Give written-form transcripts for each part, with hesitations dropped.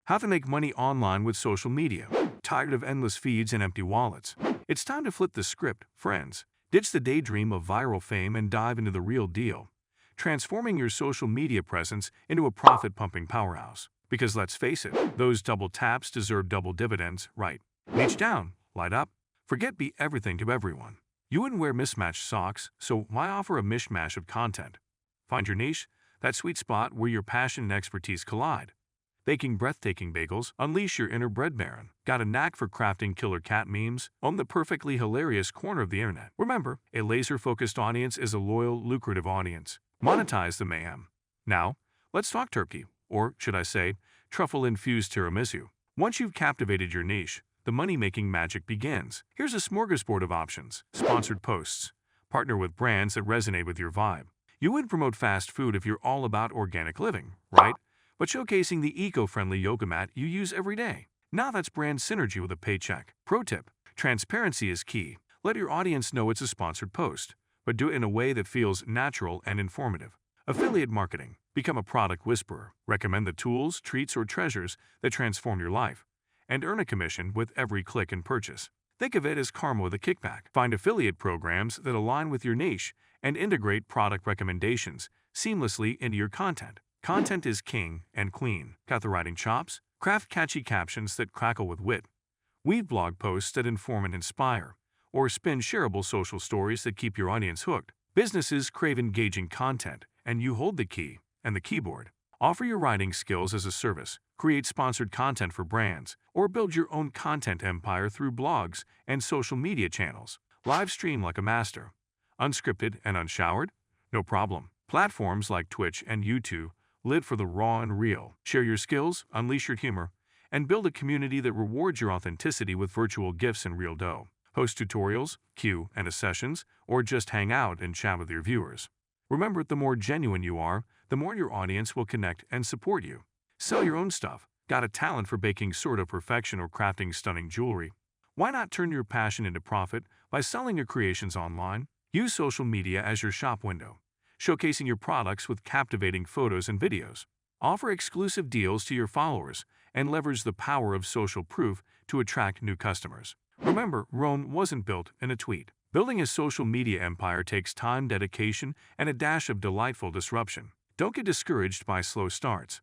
How to make money online with social media. Tired of endless feeds and empty wallets? It's time to flip the script, friends. Ditch the daydream of viral fame and dive into the real deal, transforming your social media presence into a profit-pumping powerhouse. Because let's face it, those double taps deserve double dividends, right? Niche down, light up. Forget be everything to everyone. You wouldn't wear mismatched socks, so why offer a mishmash of content? Find your niche, that sweet spot where your passion and expertise collide. Baking breathtaking bagels, unleash your inner bread baron. Got a knack for crafting killer cat memes? Own the perfectly hilarious corner of the internet. Remember, a laser-focused audience is a loyal, lucrative audience. Monetize the mayhem. Now, let's talk turkey, or should I say, truffle-infused tiramisu. Once you've captivated your niche, the money-making magic begins. Here's a smorgasbord of options. Sponsored posts. Partner with brands that resonate with your vibe. You would promote fast food if you're all about organic living, right? But showcasing the eco-friendly yoga mat you use every day. Now that's brand synergy with a paycheck. Pro tip: transparency is key. Let your audience know it's a sponsored post, but do it in a way that feels natural and informative. Affiliate marketing. Become a product whisperer. Recommend the tools, treats, or treasures that transform your life, and earn a commission with every click and purchase. Think of it as karma with a kickback. Find affiliate programs that align with your niche and integrate product recommendations seamlessly into your content. Content is king and queen. Got the writing chops? Craft catchy captions that crackle with wit. Weave blog posts that inform and inspire. Or spin shareable social stories that keep your audience hooked. Businesses crave engaging content, and you hold the key and the keyboard. Offer your writing skills as a service. Create sponsored content for brands, or build your own content empire through blogs and social media channels. Live stream like a master. Unscripted and unshowered? No problem. Platforms like Twitch and YouTube live for the raw and real. Share your skills, unleash your humor, and build a community that rewards your authenticity with virtual gifts and real dough. Host tutorials, Q&A sessions, or just hang out and chat with your viewers. Remember, the more genuine you are, the more your audience will connect and support you. Sell your own stuff. Got a talent for baking pseudo perfection or crafting stunning jewelry? Why not turn your passion into profit by selling your creations online? Use social media as your shop window, showcasing your products with captivating photos and videos. Offer exclusive deals to your followers and leverage the power of social proof to attract new customers. Remember, Rome wasn't built in a tweet. Building a social media empire takes time, dedication, and a dash of delightful disruption. Don't get discouraged by slow starts.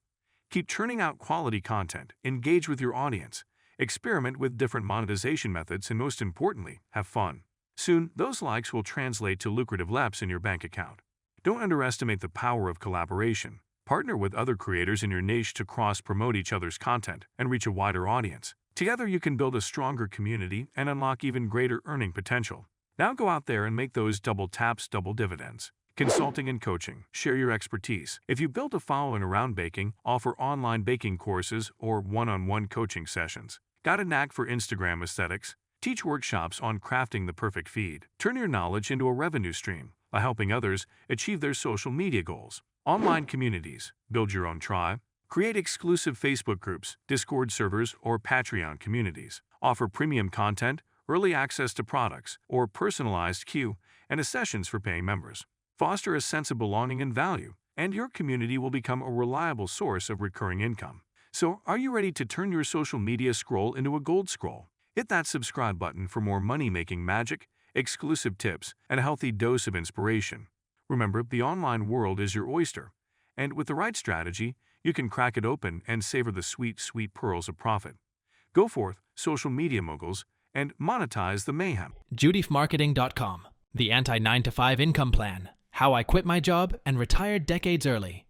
Keep churning out quality content, engage with your audience, experiment with different monetization methods, and most importantly, have fun. Soon, those likes will translate to lucrative leaps in your bank account. Don't underestimate the power of collaboration. Partner with other creators in your niche to cross-promote each other's content and reach a wider audience. Together, you can build a stronger community and unlock even greater earning potential. Now go out there and make those double taps, double dividends. Consulting and coaching. Share your expertise. If you built a following around baking, offer online baking courses or one-on-one coaching sessions. Got a knack for Instagram aesthetics? Teach workshops on crafting the perfect feed. Turn your knowledge into a revenue stream by helping others achieve their social media goals. Online communities. Build your own tribe. Create exclusive Facebook groups, Discord servers, or Patreon communities. Offer premium content, early access to products, or personalized Q&A sessions for paying members. Foster a sense of belonging and value, and your community will become a reliable source of recurring income. So, are you ready to turn your social media scroll into a gold scroll? Hit that subscribe button for more money-making magic, exclusive tips, and a healthy dose of inspiration. Remember, the online world is your oyster, and with the right strategy, you can crack it open and savor the sweet, sweet pearls of profit. Go forth, social media moguls, and monetize the mayhem. JudyFmarketing.com, the anti-9-to-5 income plan. How I quit my job and retired decades early.